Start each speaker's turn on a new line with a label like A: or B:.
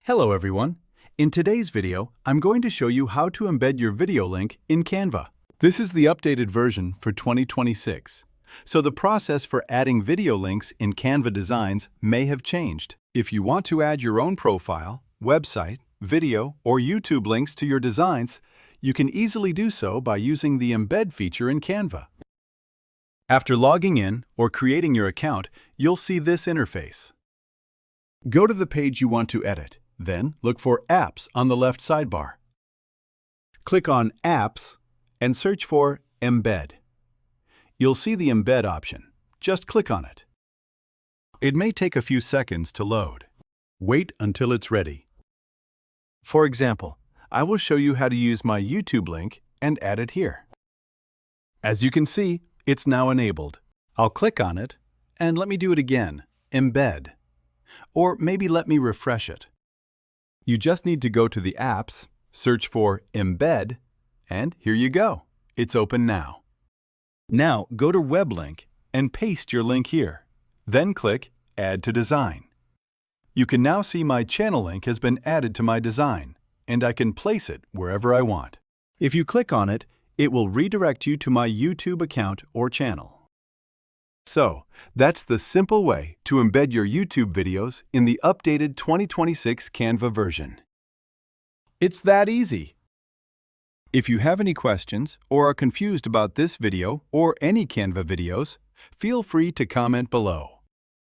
A: Hello everyone. In today's video, I'm going to show you how to embed your video link in Canva. This is the updated version for 2026. So the process for adding video links in Canva designs may have changed. If you want to add your own profile, website, video, or YouTube links to your designs, you can easily do so by using the Embed feature in Canva. After logging in or creating your account, you'll see this interface. Go to the page you want to edit. Then look for Apps on the left sidebar. Click on Apps and search for Embed. You'll see the Embed option. Just click on it. It may take a few seconds to load. Wait until it's ready. For example, I will show you how to use my YouTube link and add it here. As you can see, it's now enabled. I'll click on it and let me do it again, Embed. Or maybe let me refresh it. You just need to go to the apps, search for Embed, and here you go. It's open now. Now go to Web Link and paste your link here. Then click Add to Design. You can now see my channel link has been added to my design, and I can place it wherever I want. If you click on it, it will redirect you to my YouTube account or channel. So, that's the simple way to embed your YouTube videos in the updated 2026 Canva version. It's that easy. If you have any questions or are confused about this video or any Canva videos, feel free to comment below.